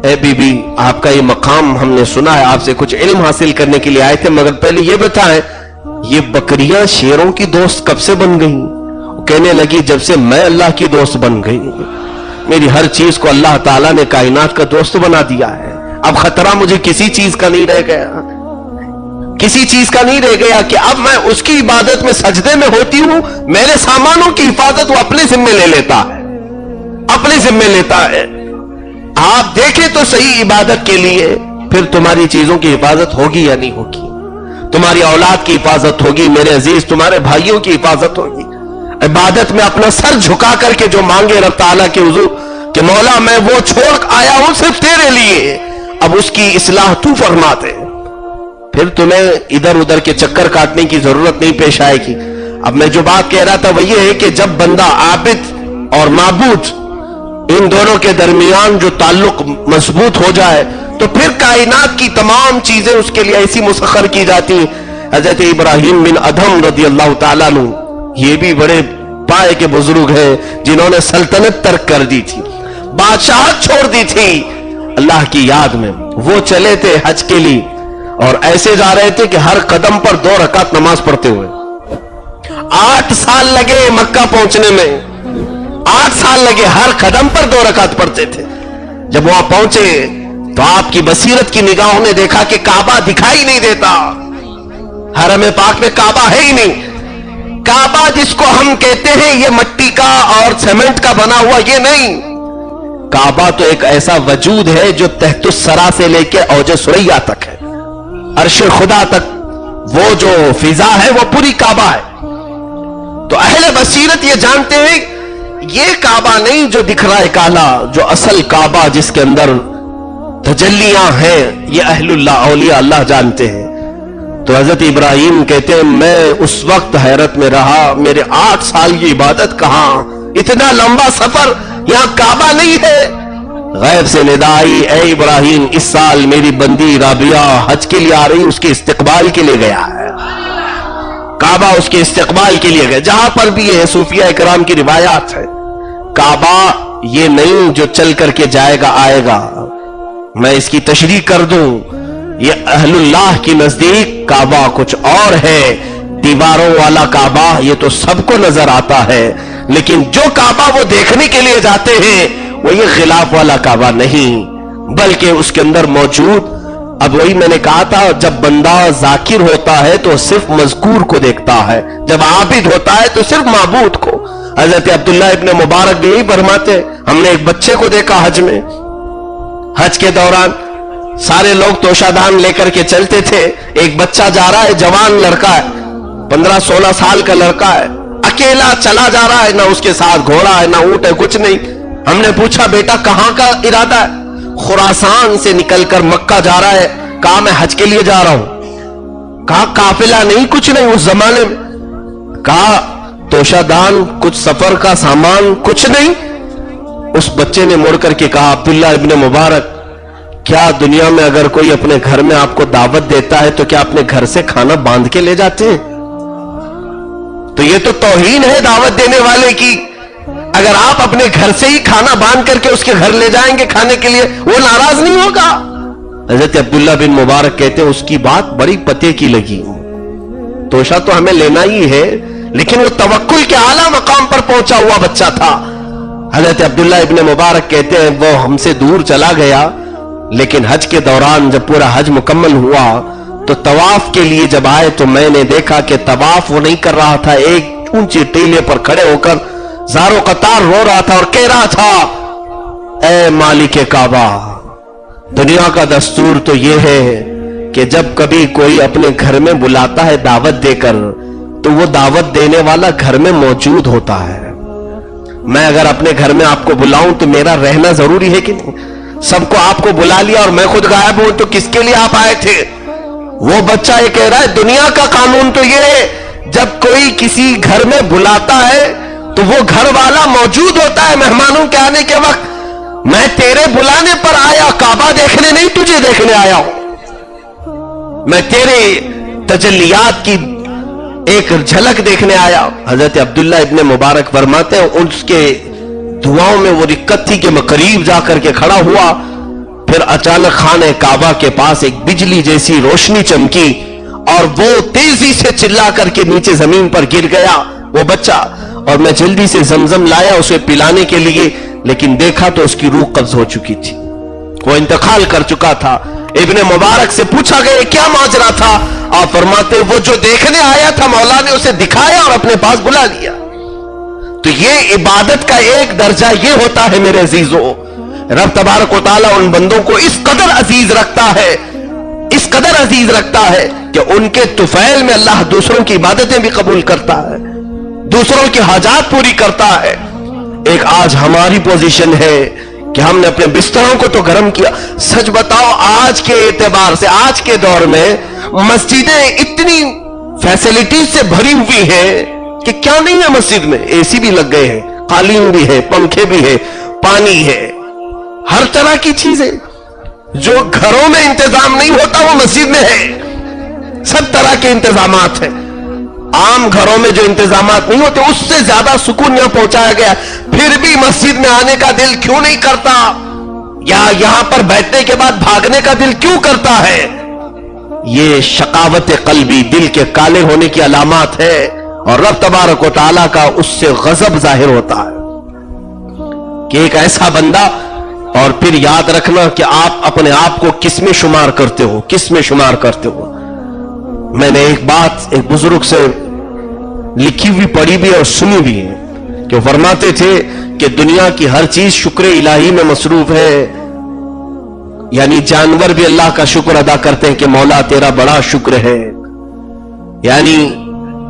اے بی بی، آپ کا یہ مقام ہم نے سنا ہے، آپ سے کچھ علم حاصل کرنے کے لیے آئے تھے، مگر پہلے یہ بتائیں یہ بکریاں شیروں کی دوست کب سے بن گئی؟ کہنے لگی جب سے میں اللہ کی دوست بن گئی، میری ہر چیز کو اللہ تعالیٰ نے کائنات کا دوست بنا دیا ہے، اب خطرہ مجھے کسی چیز کا نہیں رہ گیا، کسی چیز کا نہیں رہ گیا کہ اب میں اس کی عبادت میں سجدے میں ہوتی ہوں، میرے سامانوں کی حفاظت وہ اپنے ذمے لے لیتا ہے، اپنے ذمے لیتا ہے۔ آپ دیکھیں تو صحیح عبادت کے لیے پھر تمہاری چیزوں کی حفاظت ہوگی یا نہیں ہوگی، تمہاری اولاد کی حفاظت ہوگی، میرے عزیز تمہارے بھائیوں کی حفاظت ہوگی۔ عبادت میں اپنا سر جھکا کر کے جو مانگے رب تعالیٰ کے حضور کہ مولا میں وہ چھوڑ آیا ہوں صرف تیرے لیے، اب اس کی اصلاح تو فرما دے، پھر تمہیں ادھر ادھر کے چکر کاٹنے کی ضرورت نہیں پیش آئے گی۔ اب میں جو بات کہہ رہا تھا وہ یہ ہے کہ جب بندہ عابد اور معبود ان دونوں کے درمیان جو تعلق مضبوط ہو جائے تو پھر کائنات کی تمام چیزیں اس کے لیے ایسی مسخر کی جاتی ہیں۔ حضرت ابراہیم بن ادھم رضی اللہ تعالیٰ عنہ یہ بھی بڑے پائے کے بزرگ ہیں جنہوں نے سلطنت ترک کر دی تھی، بادشاہت چھوڑ دی تھی اللہ کی یاد میں۔ وہ چلے تھے حج کے لیے اور ایسے جا رہے تھے کہ ہر قدم پر 2 رکعت نماز پڑھتے ہوئے 8 سال لگے مکہ پہنچنے میں، 8 سال لگے، ہر قدم پر 2 رکعت پڑھتے تھے۔ جب وہاں پہنچے تو آپ کی بصیرت کی نگاہوں نے دیکھا کہ کعبہ دکھائی نہیں دیتا، حرم پاک میں کعبہ ہے ہی نہیں۔ کعبہ جس کو ہم کہتے ہیں یہ مٹی کا اور سیمنٹ کا بنا ہوا یہ نہیں، کعبہ تو ایک ایسا وجود ہے جو تحت الثری سے لے کے اوج ثریا تک ہے، عرش خدا تک وہ جو فضا ہے وہ پوری کعبہ ہے۔ تو اہل بصیرت یہ جانتے ہیں یہ کعبہ نہیں جو دکھ رہا ہے کالا، جو اصل کعبہ جس کے اندر تجلیاں ہیں یہ اہل اللہ اولیاء اللہ جانتے ہیں۔ تو حضرت ابراہیم کہتے ہیں میں اس وقت حیرت میں رہا، میرے 8 سال کی عبادت کہاں، اتنا لمبا سفر، یہاں کعبہ نہیں ہے۔ غیب سے ندا آئی، اے ابراہیم اس سال میری بندی رابعہ حج کے لیے آ رہی، اس کے استقبال کے لیے گیا ہے، کعبہ اس کے استقبال کے لیے گیا۔ جہاں پر بھی ہے صوفیہ اکرام کی روایات ہے، کعبہ یہ نہیں جو چل کر کے جائے گا آئے گا، میں اس کی تشریح کر دوں، یہ اہل اللہ کی نزدیک کعبہ کچھ اور ہے، دیواروں والا کعبہ یہ تو سب کو نظر آتا ہے، لیکن جو کعبہ وہ دیکھنے کے لیے جاتے ہیں وہ یہ غلاف والا کعبہ نہیں، بلکہ اس کے اندر موجود، اب وہی میں نے کہا تھا جب بندہ ذاکر ہوتا ہے تو صرف مذکور کو دیکھتا ہے، جب عابد ہوتا ہے تو صرف معبود کو۔ حضرت عبداللہ ابن مبارک بھی یہی فرماتے، ہم نے ایک بچے کو دیکھا حج میں، حج کے دوران سارے لوگ توشہ دان لے کر کے چلتے تھے، ایک بچہ جا رہا ہے، جوان لڑکا ہے، 15-16 سال کا لڑکا ہے، اکیلا چلا جا رہا ہے، نہ اس کے ساتھ گھوڑا ہے نہ اونٹ ہے، کچھ نہیں۔ ہم نے پوچھا بیٹا کہاں کا ارادہ ہے؟ خراسان سے نکل کر مکہ جا رہا ہے۔ کہا میں حج کے لیے جا رہا ہوں۔ کہا قافلہ نہیں، کچھ نہیں اس زمانے میں۔ کہا توشہ دان، کچھ سفر کا سامان، کچھ نہیں۔ اس بچے نے مڑ کر کے کہا عبداللہ ابن مبارک کیا دنیا میں اگر کوئی اپنے گھر میں آپ کو دعوت دیتا ہے تو کیا اپنے گھر سے کھانا باندھ کے لے جاتے ہیں؟ تو یہ تو توہین ہے دعوت دینے والے کی. اگر آپ اپنے گھر سے ہی کھانا باندھ کر کے اس کے گھر لے جائیں گے کھانے کے لیے وہ ناراض نہیں ہوگا؟ حضرت عبداللہ بن مبارک کہتے ہیں اس کی بات بڑی پتے کی لگی. توشہ تو ہمیں لینا ہی ہے لیکن وہ توکل کے اعلیٰ مقام پر پہنچا ہوا بچہ تھا. حضرت عبداللہ ابن مبارک کہتے ہیں وہ ہم سے دور چلا گیا لیکن حج کے دوران جب پورا حج مکمل ہوا تو طواف کے لیے جب آئے تو میں نے دیکھا کہ طواف وہ نہیں کر رہا تھا, ایک اونچی ٹیلے پر کھڑے ہو کر زارو قطار رو رہا تھا اور کہہ رہا تھا اے مالک کعبہ, دنیا کا دستور تو یہ ہے کہ جب کبھی کوئی اپنے گھر میں بلاتا ہے دعوت دے کر تو وہ دعوت دینے والا گھر میں موجود ہوتا ہے. میں اگر اپنے گھر میں آپ کو بلاؤں تو میرا رہنا ضروری ہے کہ نہیں؟ سب کو آپ کو بلا لیا اور میں خود غائب ہوں تو کس کے لیے آپ آئے تھے؟ وہ بچہ یہ کہہ رہا ہے دنیا کا قانون تو یہ ہے جب کوئی کسی گھر میں بلاتا ہے تو وہ گھر والا موجود ہوتا ہے مہمانوں کے آنے کے وقت. میں تیرے بلانے پر آیا, کعبہ دیکھنے نہیں تجھے دیکھنے آیا ہوں. میں تیرے تجلیات کی ایک جھلک دیکھنے آیا. حضرت عبداللہ ابن مبارک فرماتے ہیں اس کے دعاؤں میں وہ رکت تھی کہ میں قریب جا کر کے کھڑا ہوا, پھر اچانک خانہ کعبہ کے پاس ایک بجلی جیسی روشنی چمکی اور وہ تیزی سے چلا کر کے نیچے زمین پر گر گیا وہ بچہ, اور میں جلدی سے زمزم لایا اسے پلانے کے لیے لیکن دیکھا تو اس کی روح قبض ہو چکی تھی, وہ انتقال کر چکا تھا. ابن مبارک سے پوچھا گیا کیا ماجرا تھا؟ آپ فرماتے وہ جو دیکھنے آیا تھا مولا نے اسے دکھایا اور اپنے پاس بلا لیا. تو یہ عبادت کا ایک درجہ یہ ہوتا ہے میرے عزیزو, رب تبارک و تعالیٰ ان بندوں کو اس قدر عزیز رکھتا ہے, اس قدر عزیز رکھتا ہے کہ ان کے طفیل میں اللہ دوسروں کی عبادتیں بھی قبول کرتا ہے, دوسروں کی حاجات پوری کرتا ہے. ایک آج ہماری پوزیشن ہے کہ ہم نے اپنے بستروں کو تو گرم کیا. سچ بتاؤ آج کے اعتبار سے آج کے دور میں مسجدیں اتنی فیسلٹیز سے بھری ہوئی ہیں کہ کیا نہیں ہے مسجد میں, اے سی بھی لگ گئے ہیں, قالین بھی ہے, پنکھے بھی ہے, پانی ہے, ہر طرح کی چیزیں. جو گھروں میں انتظام نہیں ہوتا وہ مسجد میں ہے, سب طرح کے انتظامات ہیں. عام گھروں میں جو انتظامات نہیں ہوتے اس سے زیادہ سکون یہاں پہنچایا گیا, پھر بھی مسجد میں آنے کا دل کیوں نہیں کرتا, یا یہاں پر بیٹھنے کے بعد بھاگنے کا دل کیوں کرتا ہے؟ یہ شقاوت قلبی, دل کے کالے ہونے کی علامات ہے, اور رب تبارک و تعالیٰ کا اس سے غضب ظاہر ہوتا ہے کہ ایک ایسا بندہ. اور پھر یاد رکھنا کہ آپ اپنے آپ کو کس میں شمار کرتے ہو, کس میں شمار کرتے ہو. میں نے ایک بات ایک بزرگ سے لکھی ہوئی پڑھی بھی اور سنی بھی ہے کہ فرماتے تھے کہ دنیا کی ہر چیز شکر الہی میں مصروف ہے, یعنی جانور بھی اللہ کا شکر ادا کرتے ہیں کہ مولا تیرا بڑا شکر ہے. یعنی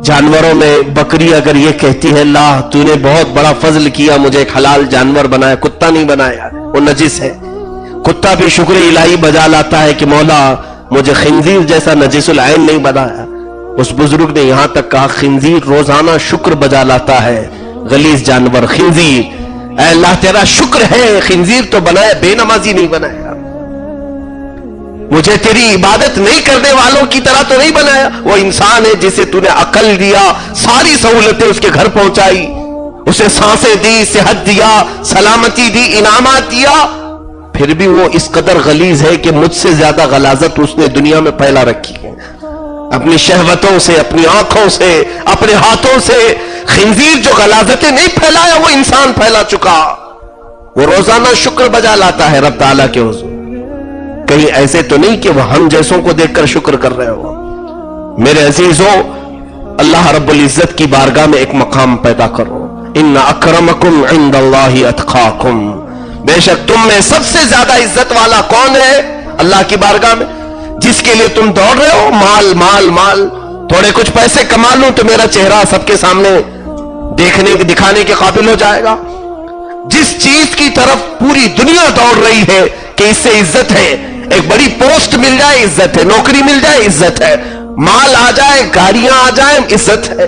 جانوروں میں بکری اگر یہ کہتی ہے اللہ تو نے بہت بڑا فضل کیا, مجھے ایک حلال جانور بنایا, کتا نہیں بنایا, وہ نجس ہے. کتا بھی شکر الہی بجا لاتا ہے کہ مولا مجھے خنزیر جیسا نجس العین نہیں بنایا. اس بزرگ نے یہاں تک کہا خنزیر روزانہ شکر بجا لاتا ہے, غلیظ جانور خنزیر, اے اللہ تیرا شکر ہے خنزیر تو بنایا, بے نمازی نہیں بنایا, مجھے تیری عبادت نہیں کرنے والوں کی طرح تو نہیں بنایا. وہ انسان ہے جسے تو نے عقل دیا, ساری سہولتیں اس کے گھر پہنچائی, اسے سانسیں دی, صحت دیا, سلامتی دی, انعامات دیا, پھر بھی وہ اس قدر غلیظ ہے کہ مجھ سے زیادہ غلاظت اس نے دنیا میں پھیلا رکھی ہے. اپنی شہوتوں سے, اپنی آنکھوں سے, اپنے ہاتھوں سے. خنزیر جو غلاظتیں نہیں پھیلایا وہ انسان پھیلا چکا. وہ روزانہ شکر بجا لاتا ہے رب تعالیٰ کے حضور. کہیں ایسے تو نہیں کہ وہ ہم جیسوں کو دیکھ کر شکر کر رہے ہو. میرے عزیزوں, اللہ رب العزت کی بارگاہ میں ایک مقام پیدا کرو. ان اکرمکم عند اللہ اتقاکم, بے شک تم میں سب سے زیادہ عزت والا کون ہے اللہ کی بارگاہ میں؟ جس کے لیے تم دوڑ رہے ہو مال مال مال, تھوڑے کچھ پیسے کما لوں تو میرا چہرہ سب کے سامنے دکھانے کے قابل ہو جائے گا. جس چیز کی طرف پوری دنیا دوڑ رہی ہے کہ اس سے عزت ہے, ایک بڑی پوسٹ مل جائے عزت ہے, نوکری مل جائے عزت ہے, مال آ جائے, گاڑیاں آ جائیں عزت ہے,